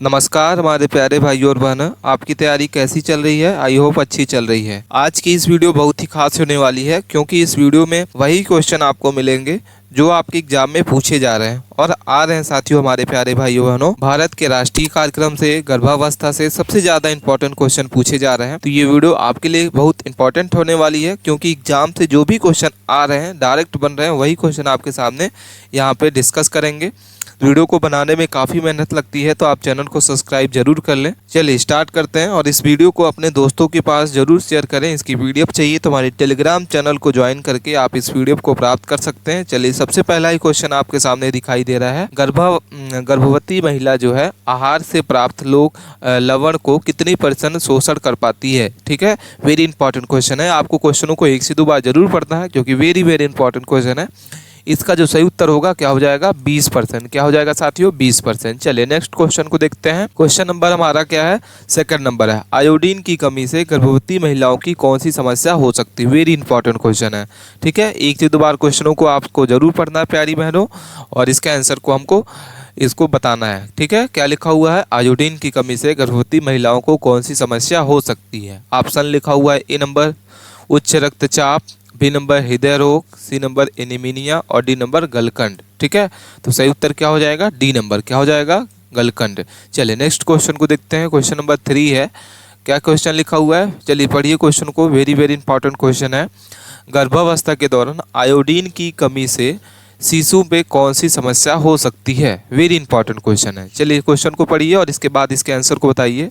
नमस्कार हमारे प्यारे भाइयों और बहनों, आपकी तैयारी कैसी चल रही है। आई होप अच्छी चल रही है। आज की इस वीडियो बहुत ही खास होने वाली है क्योंकि इस वीडियो में वही क्वेश्चन आपको मिलेंगे जो आपके एग्जाम में पूछे जा रहे हैं और आ रहे हैं। साथियों, हमारे प्यारे भाइयों बहनों, भारत के राष्ट्रीय कार्यक्रम से गर्भावस्था से सबसे ज्यादा इंपॉर्टेंट क्वेश्चन पूछे जा रहे हैं। तो ये वीडियो आपके लिए बहुत इंपॉर्टेंट होने वाली है क्योंकि एग्जाम से जो भी क्वेश्चन आ रहे हैं, डायरेक्ट बन रहे हैं, वही क्वेश्चन आपके सामने यहाँ पे डिस्कस करेंगे। वीडियो को बनाने में काफ़ी मेहनत लगती है, तो आप चैनल को सब्सक्राइब जरूर कर लें। चलिए स्टार्ट करते हैं और इस वीडियो को अपने दोस्तों के पास जरूर शेयर करें। इसकी पीडीएफ चाहिए तो हमारे टेलीग्राम चैनल को ज्वाइन करके आप इस पीडीएफ को प्राप्त कर सकते हैं। चलिए, सबसे पहला ही क्वेश्चन आपके सामने दिखाई दे रहा है। गर्भवती महिला जो है आहार से प्राप्त लवण को कितनी % शोषण कर पाती है। ठीक है, वेरी इंपॉर्टेंट क्वेश्चन है। आपको क्वेश्चनों को 1 से 2 बार जरूर पढ़ना है क्योंकि वेरी वेरी इंपॉर्टेंट क्वेश्चन है। इसका जो सही उत्तर होगा क्या हो जाएगा, 20%। क्या हो जाएगा साथियों, 20%। चलिए नेक्स्ट क्वेश्चन को देखते हैं। क्वेश्चन नंबर हमारा क्या है, सेकंड नंबर है। आयोडीन की कमी से गर्भवती महिलाओं की कौन सी समस्या हो सकती है। वेरी इंपॉर्टेंट क्वेश्चन है। ठीक है, 1 से 2 बार क्वेश्चनों को आपको जरूर पढ़ना है प्यारी बहनों, और इसका आंसर को हमको इसको बताना है। ठीक है, क्या लिखा हुआ है, आयोडीन की कमी से गर्भवती महिलाओं को कौन सी समस्या हो सकती है। ऑप्शन लिखा हुआ है, ए नंबर उच्च रक्तचाप, बी नंबर हृदय रोग, सी नंबर एनीमिनिया और डी नंबर गलकंड। ठीक है, तो सही उत्तर क्या हो जाएगा, डी नंबर। क्या हो जाएगा, गलकंड। चलिए नेक्स्ट क्वेश्चन को देखते हैं। क्वेश्चन नंबर 3 है। क्या क्वेश्चन लिखा हुआ है, चलिए पढ़िए क्वेश्चन को। वेरी वेरी इंपॉर्टेंट क्वेश्चन है। गर्भावस्था के दौरान आयोडीन की कमी से शिशु में कौन सी समस्या हो सकती है। वेरी इंपॉर्टेंट क्वेश्चन है। चलिए क्वेश्चन को पढ़िए और इसके बाद इसके आंसर को बताइए।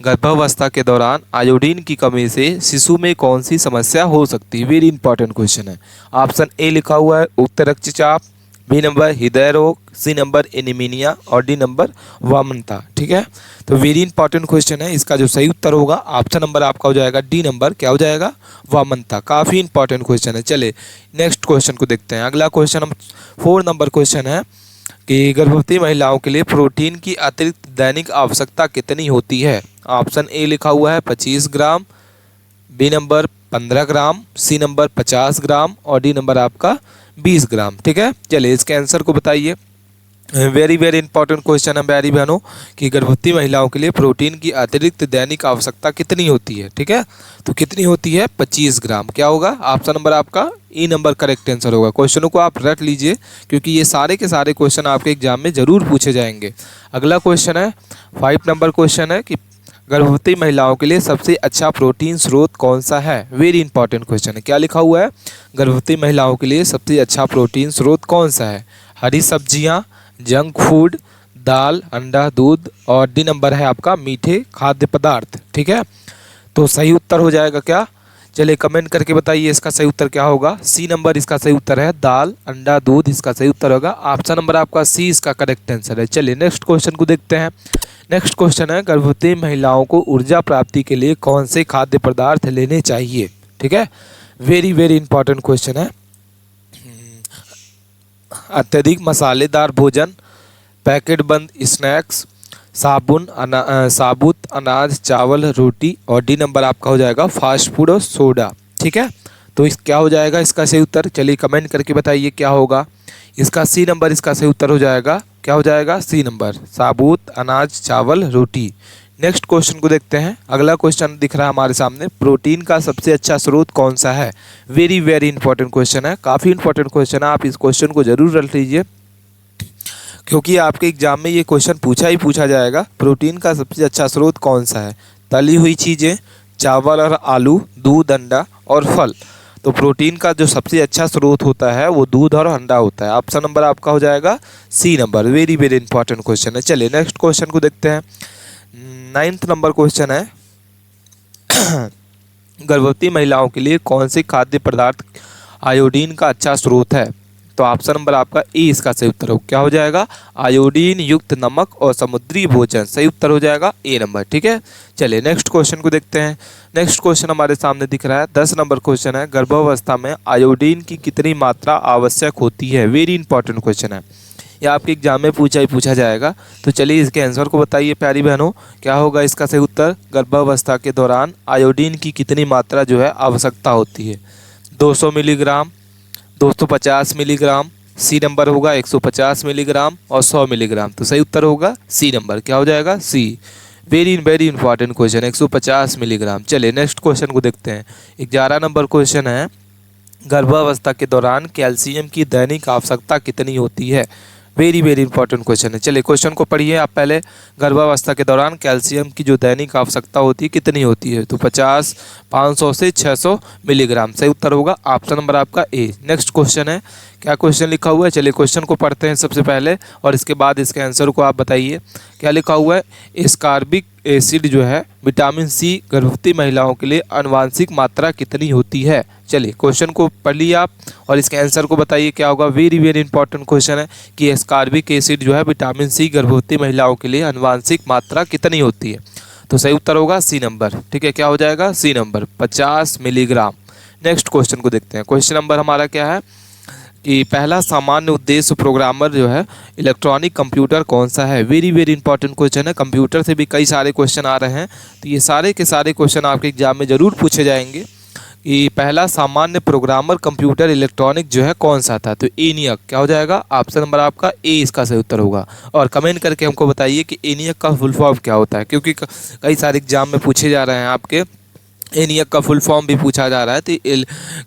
गर्भावस्था के दौरान आयोडीन की कमी से शिशु में कौन सी समस्या हो सकती है। वेरी इंपॉर्टेंट क्वेश्चन है। ऑप्शन ए लिखा हुआ है उच्च रक्तचाप, बी नंबर हृदय रोग, सी नंबर एनीमिनिया और डी नंबर वामनता। ठीक है, तो वेरी इंपॉर्टेंट क्वेश्चन है। इसका जो सही उत्तर होगा ऑप्शन नंबर आपका हो जाएगा डी नंबर। क्या हो जाएगा, वामनता। काफ़ी इंपॉर्टेंट क्वेश्चन है। चले नेक्स्ट क्वेश्चन को देखते हैं। अगला क्वेश्चन हम 4 नंबर क्वेश्चन है कि गर्भवती महिलाओं के लिए प्रोटीन की अतिरिक्त दैनिक आवश्यकता कितनी होती है। ऑप्शन ए लिखा हुआ है 25 ग्राम, बी नंबर 15 ग्राम, सी नंबर 50 ग्राम और डी नंबर आपका 20 ग्राम। ठीक है, चलिए इसके आंसर को बताइए। वेरी वेरी इंपॉर्टेंट क्वेश्चन है प्यारी बहनों कि गर्भवती महिलाओं के लिए प्रोटीन की अतिरिक्त दैनिक आवश्यकता कितनी होती है। ठीक है, तो कितनी होती है, 25 ग्राम। क्या होगा, ऑप्शन नंबर आपका ई नंबर करेक्ट आंसर होगा। क्वेश्चनों को आप रट लीजिए क्योंकि ये सारे के सारे क्वेश्चन आपके एग्जाम में जरूर पूछे जाएंगे। अगला क्वेश्चन है 5 नंबर क्वेश्चन है कि गर्भवती महिलाओं के लिए सबसे अच्छा प्रोटीन स्रोत कौन सा है। वेरी इंपॉर्टेंट क्वेश्चन है। क्या लिखा हुआ है, गर्भवती महिलाओं के लिए सबसे अच्छा प्रोटीन स्रोत कौन सा है। हरी सब्जियां, जंक फूड, दाल, अंडा, दूध और डी नंबर है आपका मीठे खाद्य पदार्थ। ठीक है, तो सही उत्तर हो जाएगा क्या, चलिए कमेंट करके बताइए इसका सही उत्तर क्या होगा। सी नंबर इसका सही उत्तर है, दाल, अंडा, दूध इसका सही उत्तर होगा। ऑप्शन नंबर आपका सी इसका करेक्ट आंसर है। चलिए नेक्स्ट क्वेश्चन को देखते हैं। नेक्स्ट क्वेश्चन है, गर्भवती महिलाओं को ऊर्जा प्राप्ति के लिए कौन से खाद्य पदार्थ लेने चाहिए। ठीक है, वेरी वेरी इंपॉर्टेंट क्वेश्चन है। अत्यधिक मसालेदार भोजन, पैकेट बंद स्नैक्स, साबुत अनाज, चावल, रोटी और डी नंबर आपका हो जाएगा फास्ट फूड और सोडा। ठीक है, तो इस क्या हो जाएगा इसका सही उत्तर, चलिए कमेंट करके बताइए क्या होगा। इसका सी नंबर इसका सही उत्तर हो जाएगा। क्या हो जाएगा, सी नंबर, साबुत अनाज, चावल, रोटी। नेक्स्ट क्वेश्चन को देखते हैं। अगला क्वेश्चन दिख रहा है हमारे सामने, प्रोटीन का सबसे अच्छा स्रोत कौन सा है। वेरी वेरी इंपॉर्टेंट क्वेश्चन है, काफ़ी इंपॉर्टेंट क्वेश्चन है। आप इस क्वेश्चन को जरूर रख लीजिए क्योंकि आपके एग्जाम में ये क्वेश्चन पूछा ही पूछा जाएगा। प्रोटीन का सबसे अच्छा स्रोत कौन सा है। तली हुई चीज़ें, चावल और आलू, दूध, अंडा और फल। तो प्रोटीन का जो सबसे अच्छा स्रोत होता है वो दूध और अंडा होता है। ऑप्शन नंबर आपका हो जाएगा C number. Very very important question है। चलिए नेक्स्ट क्वेश्चन को देखते हैं। 9th नंबर क्वेश्चन है गर्भवती महिलाओं के लिए कौन से खाद्य पदार्थ आयोडीन का अच्छा स्रोत है। तो ऑप्शन नंबर आपका ए इसका सही उत्तर हो। क्या हो जाएगा, आयोडीन युक्त नमक और समुद्री भोजन। सही उत्तर हो जाएगा ए नंबर। ठीक है, चलिए नेक्स्ट क्वेश्चन को देखते हैं। नेक्स्ट क्वेश्चन हमारे सामने दिख रहा है 10 नंबर क्वेश्चन है, गर्भावस्था में आयोडीन की कितनी मात्रा आवश्यक होती है। वेरी इंपॉर्टेंट क्वेश्चन है, यह आपके एग्जाम में पूछा ही पूछा जाएगा। तो चलिए इसके आंसर को बताइए प्यारी बहनों, क्या होगा इसका सही उत्तर। गर्भावस्था के दौरान आयोडीन की कितनी मात्रा जो है आवश्यकता होती है। 200 मिलीग्राम, 250 मिलीग्राम, सी नंबर होगा 150 मिलीग्राम और 100 मिलीग्राम। तो सही उत्तर होगा सी नंबर। क्या हो जाएगा? C. Very important question, 150 milligram. चलिए नेक्स्ट क्वेश्चन को देखते हैं। 11 नंबर क्वेश्चन है, गर्भावस्था के दौरान कैल्शियम की दैनिक आवश्यकता कितनी होती है? वेरी इंपॉर्टेंट क्वेश्चन है। चलिए क्वेश्चन को पढ़िए आप पहले। गर्भावस्था के दौरान कैल्शियम की जो दैनिक आवश्यकता होती है कितनी होती है? तो 50, 500 से 600 मिलीग्राम। सही उत्तर होगा ऑप्शन नंबर आपका ए। नेक्स्ट क्वेश्चन है, क्या क्वेश्चन लिखा हुआ है? चलिए क्वेश्चन को पढ़ते हैं सबसे पहले और इसके बाद इसके आंसर को आप बताइए। क्या लिखा हुआ है? एस्कॉर्बिक एसिड जो है विटामिन सी गर्भवती महिलाओं के लिए आनुवांशिक मात्रा कितनी होती है? चलिए क्वेश्चन को पढ़ लिया आप और इसके आंसर को बताइए क्या होगा। वेरी इंपॉर्टेंट क्वेश्चन है कि एस्कॉर्बिक एसिड जो है विटामिन सी गर्भवती महिलाओं के लिए आनुवांशिक मात्रा कितनी होती है? तो सही उत्तर होगा सी नंबर। ठीक है, क्या हो जाएगा? C number 50 milligram. Next question को देखते हैं। क्वेश्चन नंबर हमारा क्या है कि पहला सामान्य उद्देश्य प्रोग्रामर जो है इलेक्ट्रॉनिक कंप्यूटर कौन सा है? वेरी इंपॉर्टेंट क्वेश्चन है। कंप्यूटर से भी कई सारे क्वेश्चन आ रहे हैं, तो ये सारे के सारे क्वेश्चन आपके एग्जाम में ज़रूर पूछे जाएंगे कि पहला सामान्य प्रोग्रामर कंप्यूटर इलेक्ट्रॉनिक जो है कौन सा था? तो ENIAC। क्या हो जाएगा? ऑप्शन नंबर आपका ए इसका सही उत्तर होगा। और कमेंट करके हमको बताइए कि ENIAC का फुल फॉर्म क्या होता है, क्योंकि कई सारे एग्जाम में पूछे जा रहे हैं आपके। ENIAC का फुल फॉर्म भी पूछा जा रहा है, तो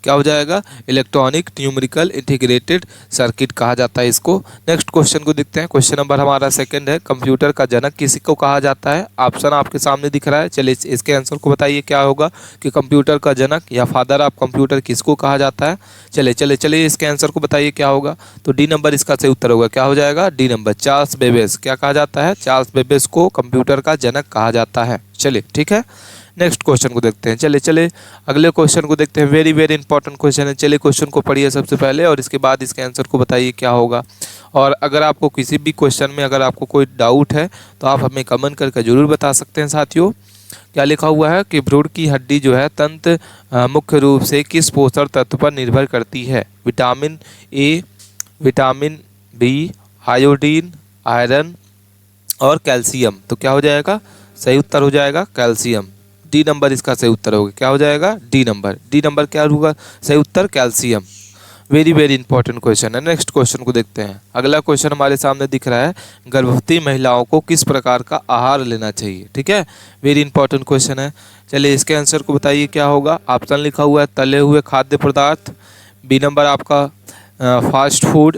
क्या हो जाएगा? इलेक्ट्रॉनिक न्यूमेरिकल इंटीग्रेटेड सर्किट कहा जाता है इसको। नेक्स्ट क्वेश्चन को देखते हैं। क्वेश्चन नंबर हमारा सेकंड है, कंप्यूटर का जनक किसी को कहा जाता है? ऑप्शन आपके सामने दिख रहा है। चलिए इसके आंसर को बताइए क्या होगा कि कंप्यूटर का जनक या फादर ऑफ कंप्यूटर किसको कहा जाता है? चलिए इसके आंसर को बताइए क्या होगा। तो डी नंबर इसका सही उत्तर होगा। क्या हो जाएगा? D number, Charles Babbage. क्या कहा जाता है? चार्ल्स बेबेज को कंप्यूटर का जनक कहा जाता है। चलिए ठीक है, नेक्स्ट क्वेश्चन को देखते हैं। चलिए अगले क्वेश्चन को देखते हैं। वेरी इंपॉर्टेंट क्वेश्चन है। चलिए क्वेश्चन को पढ़िए सबसे पहले और इसके बाद इसके आंसर को बताइए क्या होगा। और अगर आपको किसी भी क्वेश्चन में अगर आपको कोई डाउट है तो आप हमें कमेंट करके ज़रूर बता सकते हैं साथियों। क्या लिखा हुआ है कि भ्रूण की हड्डी जो है तंत्र मुख्य रूप से किस पोषण तत्व पर निर्भर करती है? Vitamin A, vitamin B, iodine, iron और कैल्शियम। तो क्या हो जाएगा? सही उत्तर हो जाएगा कैल्शियम। डी नंबर इसका सही उत्तर होगा। क्या हो जाएगा? D number. डी नंबर क्या होगा सही उत्तर? कैल्शियम। वेरी इंपॉर्टेंट क्वेश्चन है। नेक्स्ट क्वेश्चन को देखते हैं। अगला क्वेश्चन हमारे सामने दिख रहा है, गर्भवती महिलाओं को किस प्रकार का आहार लेना चाहिए? ठीक है, वेरी इंपॉर्टेंट क्वेश्चन है। चलिए इसके आंसर को बताइए क्या होगा। ऑप्शन लिखा हुआ है, तले हुए खाद्य पदार्थ। बी नंबर आपका फास्ट फूड।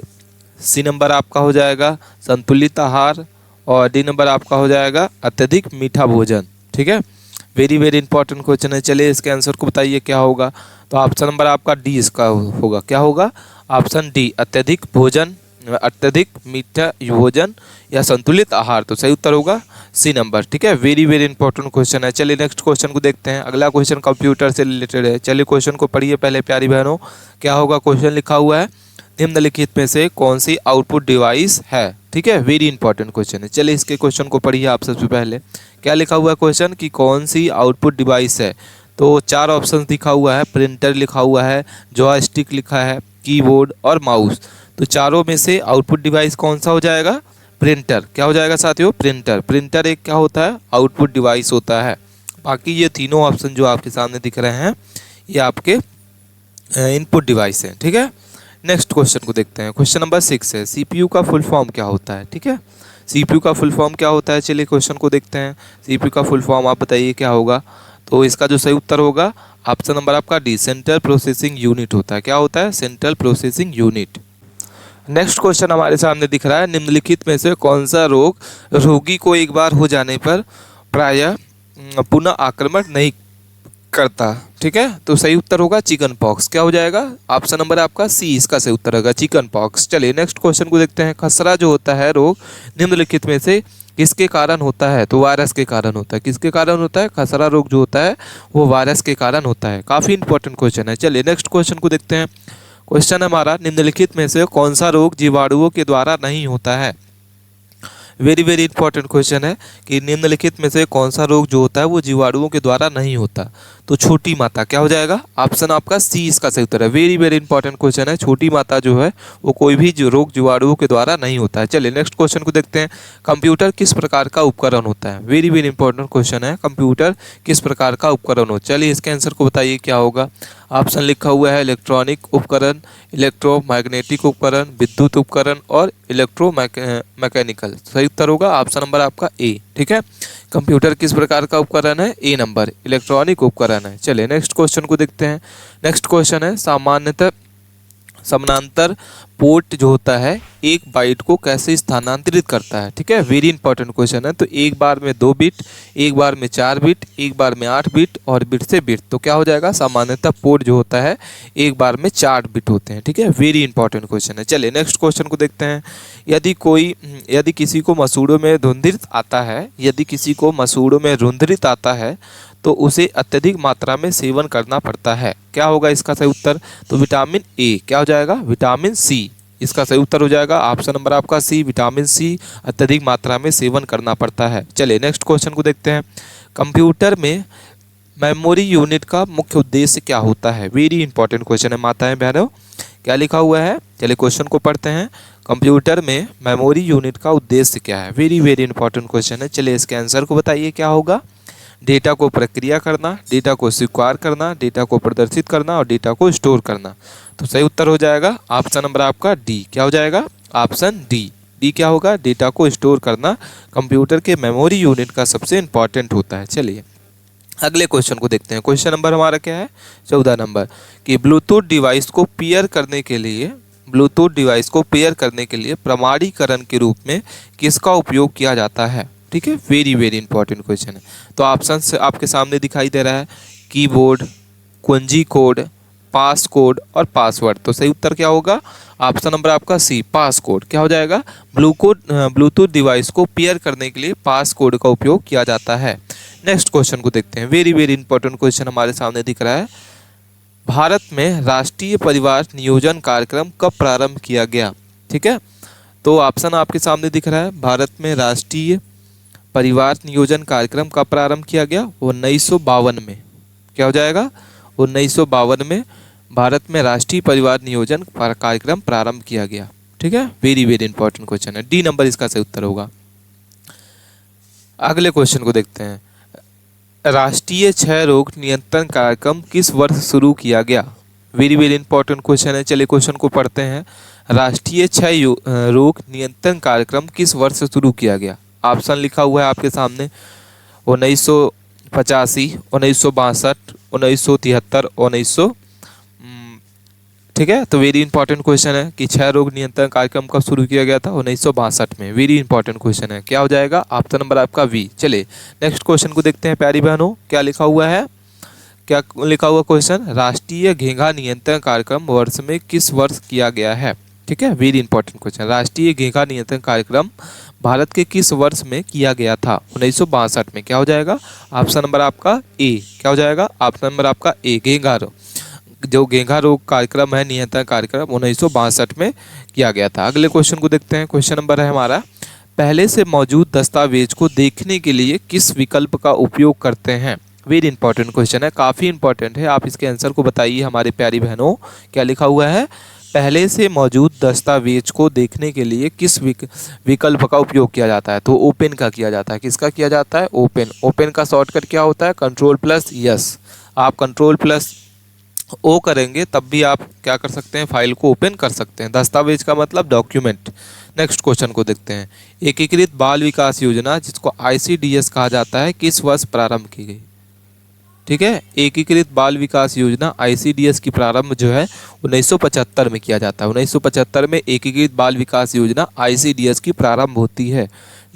सी नंबर आपका हो जाएगा संतुलित आहार। और डी नंबर आपका हो जाएगा अत्यधिक मीठा भोजन। ठीक है, वेरी इंपॉर्टेंट क्वेश्चन है। चलिए इसके आंसर को बताइए क्या होगा। तो ऑप्शन नंबर आपका डी इसका होगा। क्या होगा? ऑप्शन डी, अत्यधिक भोजन, अत्यधिक मीठा भोजन या संतुलित आहार। तो सही उत्तर होगा सी नंबर। ठीक है, वेरी इंपॉर्टेंट क्वेश्चन है। चलिए नेक्स्ट क्वेश्चन को देखते हैं। अगला क्वेश्चन कंप्यूटर से रिलेटेड है। चलिए क्वेश्चन को पढ़िए पहले प्यारी बहनों। क्या होगा? क्वेश्चन लिखा हुआ है, निम्नलिखित में से कौन सी आउटपुट डिवाइस है? ठीक है, वेरी इंपॉर्टेंट क्वेश्चन है। चलिए इसके क्वेश्चन को पढ़िए आप सबसे पहले। क्या लिखा हुआ है क्वेश्चन कि कौन सी आउटपुट डिवाइस है? तो चार ऑप्शन लिखा हुआ है, प्रिंटर लिखा हुआ है, जॉयस्टिक लिखा है, कीबोर्ड और माउस। तो चारों में से आउटपुट डिवाइस कौन सा हो जाएगा? प्रिंटर। क्या हो जाएगा साथियों? प्रिंटर। प्रिंटर एक क्या होता है? आउटपुट डिवाइस होता है। बाकी ये तीनों ऑप्शन जो आपके सामने दिख रहे हैं ये आपके इनपुट डिवाइस हैं। ठीक है, नेक्स्ट क्वेश्चन को देखते हैं। क्वेश्चन नंबर 6 है, सीपीयू का फुल फॉर्म क्या होता है? ठीक है, सीपीयू का फुल फॉर्म क्या होता है? चलिए क्वेश्चन को देखते हैं। सीपीयू का फुल फॉर्म आप बताइए क्या होगा। तो इसका जो सही उत्तर होगा ऑप्शन नंबर आपका डी, सेंट्रल प्रोसेसिंग यूनिट होता है। क्या होता है? Central processing unit. Next question हमारे सामने दिख रहा है, निम्नलिखित में से कौन सा रोग रोगी को एक बार हो जाने पर प्रायः पुनः आक्रमण नहीं करता? ठीक है, तो सही उत्तर होगा चिकन पॉक्स। क्या हो जाएगा? ऑप्शन नंबर आपका सी इसका सही उत्तर होगा चिकन पॉक्स। चलिए नेक्स्ट क्वेश्चन को देखते हैं। खसरा जो होता है रोग निम्नलिखित में से किसके कारण होता है? तो वायरस के कारण होता है। किसके कारण होता है? खसरा रोग जो होता है वो वायरस के कारण होता है। काफ़ी इंपॉर्टेंट क्वेश्चन है। चलिए नेक्स्ट क्वेश्चन को देखते हैं। क्वेश्चन हमारा, निम्नलिखित में से कौन सा रोग जीवाणुओं के द्वारा नहीं होता है? वेरी इंपॉर्टेंट क्वेश्चन है कि निम्नलिखित में से कौन सा रोग जो होता है वो जीवाणुओं के द्वारा नहीं होता? तो छोटी माता। क्या हो जाएगा? ऑप्शन आपका सी इसका सही उत्तर है। वेरी इंपॉर्टेंट क्वेश्चन है। छोटी माता जो है वो कोई भी रोग जीवाणुओं के द्वारा नहीं होता है। चलिए नेक्स्ट क्वेश्चन को देखते हैं। कंप्यूटर किस प्रकार का उपकरण होता है? वेरी इंपॉर्टेंट क्वेश्चन है। कंप्यूटर किस प्रकार का उपकरण हो? चलिए इसके आंसर को बताइए क्या होगा। ऑप्शन लिखा हुआ है इलेक्ट्रॉनिक उपकरण, इलेक्ट्रोमैग्नेटिक उपकरण, विद्युत उपकरण और मैकेनिकल। सही उत्तर होगा ऑप्शन नंबर आपका ए। ठीक है, कंप्यूटर किस प्रकार का उपकरण है? ए नंबर इलेक्ट्रॉनिक उपकरण है। चलिए नेक्स्ट क्वेश्चन को देखते हैं। नेक्स्ट क्वेश्चन है सामान्यतः समानांतर पोर्ट जो होता है एक बाइट को कैसे स्थानांतरित करता है? ठीक है, वेरी इंपॉर्टेंट क्वेश्चन है। तो एक बार में 2 बिट, एक बार में 4 बिट, एक बार में 8 बिट और बिट से बिट। तो क्या हो जाएगा? सामान्यतः पोर्ट जो होता है एक बार में 4 बिट होते हैं। ठीक है, वेरी इंपॉर्टेंट क्वेश्चन है। चलिए नेक्स्ट क्वेश्चन को देखते हैं। यदि किसी को मसूड़ों में रुंधित आता है, यदि किसी को मसूड़ों में रुंधित आता है तो उसे अत्यधिक मात्रा में सेवन करना पड़ता है। क्या होगा इसका सही उत्तर? तो विटामिन ए। क्या हो जाएगा? Vitamin C. इसका सही उत्तर हो जाएगा ऑप्शन नंबर आपका सी, विटामिन सी अत्यधिक मात्रा में सेवन करना पड़ता है। चलिए नेक्स्ट क्वेश्चन को देखते हैं। कंप्यूटर में मेमोरी यूनिट का मुख्य उद्देश्य क्या होता है? वेरी इंपॉर्टेंट क्वेश्चन है माताएं बहनों। क्या लिखा हुआ है? चलिए क्वेश्चन को पढ़ते हैं। कंप्यूटर में मेमोरी यूनिट का उद्देश्य क्या है? वेरी वेरी इंपॉर्टेंट क्वेश्चन है। चलिए इसके आंसर को बताइए क्या होगा? डेटा को प्रक्रिया करना, डेटा को स्वीकार करना, डेटा को प्रदर्शित करना और डेटा को स्टोर करना। तो सही उत्तर हो जाएगा ऑप्शन नंबर आपका डी। क्या हो जाएगा? Option D. डी क्या होगा? डेटा को स्टोर करना कंप्यूटर के मेमोरी यूनिट का सबसे इंपॉर्टेंट होता है। चलिए अगले क्वेश्चन को देखते हैं। क्वेश्चन नंबर हमारा क्या है? 14 नंबर कि ब्लूटूथ डिवाइस को पेयर करने के लिए प्रमाणीकरण के रूप में किसका उपयोग किया जाता है? ठीक है, वेरी वेरी इंपॉर्टेंट क्वेश्चन है। तो ऑप्शन आपके सामने दिखाई दे रहा है कीबोर्ड, कुंजी कोड, पास कोड और पासवर्ड। तो सही उत्तर क्या होगा? ऑप्शन नंबर आपका सी, पास कोड। क्या हो जाएगा? ब्लूटूथ डिवाइस को पेयर करने के लिए पास कोड का उपयोग किया जाता है। नेक्स्ट क्वेश्चन को देखते हैं। वेरी वेरी इंपॉर्टेंट क्वेश्चन हमारे सामने दिख रहा है। भारत में राष्ट्रीय परिवार नियोजन कार्यक्रम कब प्रारंभ किया गया? ठीक है, तो ऑप्शन आपके सामने दिख रहा है। भारत में राष्ट्रीय परिवार नियोजन कार्यक्रम कब प्रारंभ किया गया? 1952 में। क्या हो जाएगा? 1952 में भारत में राष्ट्रीय परिवार नियोजन कार्यक्रम प्रारंभ किया गया। ठीक है, वेरी वेरी इंपॉर्टेंट क्वेश्चन है। डी नंबर इसका सही उत्तर होगा। अगले क्वेश्चन को देखते हैं। राष्ट्रीय क्षय रोग नियंत्रण कार्यक्रम किस वर्ष शुरू किया गया? वेरी वेरी इंपॉर्टेंट क्वेश्चन है। चलिए क्वेश्चन को पढ़ते हैं। राष्ट्रीय क्षय रोग नियंत्रण कार्यक्रम किस वर्ष शुरू किया गया? ऑप्शन लिखा हुआ है आपके सामने 1985, 1962, 1973, 1900। ठीक है, तो वेरी इंपॉर्टेंट क्वेश्चन है कि क्षय रोग नियंत्रण कार्यक्रम कब शुरू किया गया था? 1962 में। वेरी इंपॉर्टेंट क्वेश्चन है। क्या हो जाएगा? ऑप्शन नंबर आपका वी। चलिए नेक्स्ट क्वेश्चन को देखते हैं प्यारी बहनों। क्या लिखा हुआ है? क्या लिखा हुआ क्वेश्चन? राष्ट्रीय घेंघा नियंत्रण कार्यक्रम वर्ष में किस वर्ष किया गया है? ठीक है, वेरी इंपॉर्टेंट क्वेश्चन। राष्ट्रीय घेंघा नियंत्रण कार्यक्रम भारत के किस वर्ष में किया गया था? 1962 में। क्या हो जाएगा? ऑप्शन नंबर आपका ए। क्या हो जाएगा? ऑप्शन नंबर आपका ए, घेंघा रोग। जो घेंघा रोग कार्यक्रम है, नियंत्रण कार्यक्रम 1962 में किया गया था। अगले क्वेश्चन को देखते हैं। क्वेश्चन नंबर है हमारा, पहले से मौजूद दस्तावेज को देखने के लिए किस विकल्प का उपयोग करते हैं? वेरी इंपॉर्टेंट क्वेश्चन है, काफ़ी इंपॉर्टेंट है। आप इसके आंसर को बताइए हमारे प्यारी बहनों। क्या लिखा हुआ है? पहले से मौजूद दस्तावेज को देखने के लिए किस विकल्प का उपयोग किया जाता है? तो ओपन का किया जाता है। किसका किया जाता है? ओपन। ओपन का शॉर्टकट क्या होता है? Control plus yes. आप कंट्रोल प्लस ओ करेंगे तब भी आप क्या कर सकते हैं? फाइल को ओपन कर सकते हैं। दस्तावेज का मतलब डॉक्यूमेंट। नेक्स्ट क्वेश्चन को देखते हैं। एकीकृत बाल विकास योजना, जिसको ICDS कहा जाता है, किस वर्ष प्रारंभ की गई? ठीक है, एकीकृत बाल विकास योजना ICDS की प्रारंभ जो है 1975 में किया जाता है। 1975 में एकीकृत बाल विकास योजना ICDS की प्रारंभ होती है।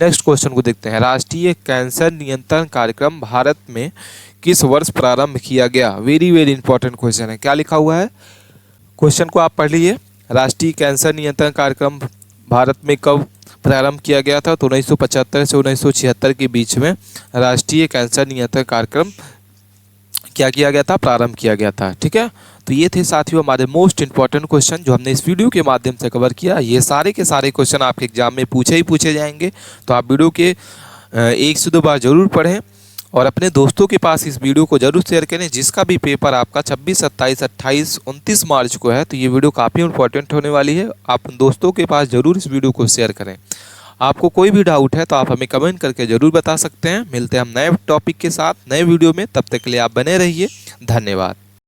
नेक्स्ट क्वेश्चन को देखते हैं। राष्ट्रीय कैंसर नियंत्रण कार्यक्रम भारत में किस वर्ष प्रारंभ किया गया? वेरी वेरी इंपॉर्टेंट क्वेश्चन है। क्या लिखा हुआ है? क्वेश्चन को आप पढ़ लीजिए। राष्ट्रीय कैंसर नियंत्रण कार्यक्रम भारत में कब प्रारंभ किया गया था? तो 1975 से 1976 के बीच में राष्ट्रीय कैंसर नियंत्रण कार्यक्रम क्या किया गया था? प्रारंभ किया गया था। ठीक है, तो ये थे साथियों हमारे मोस्ट इंपॉर्टेंट क्वेश्चन जो हमने इस वीडियो के माध्यम से कवर किया। ये सारे के सारे क्वेश्चन आपके एग्जाम में पूछे जाएंगे, तो आप वीडियो के 1 से 2 बार जरूर पढ़ें और अपने दोस्तों के पास इस वीडियो को जरूर शेयर करें। जिसका भी पेपर आपका 26, 27, 28, 29 मार्च को है, तो ये वीडियो काफ़ी इंपॉर्टेंट होने वाली है। आप दोस्तों के पास जरूर इस वीडियो को शेयर करें। आपको कोई भी डाउट है तो आप हमें कमेंट करके ज़रूर बता सकते हैं। मिलते हैं हम नए टॉपिक के साथ नए वीडियो में, तब तक के लिए आप बने रहिए। धन्यवाद।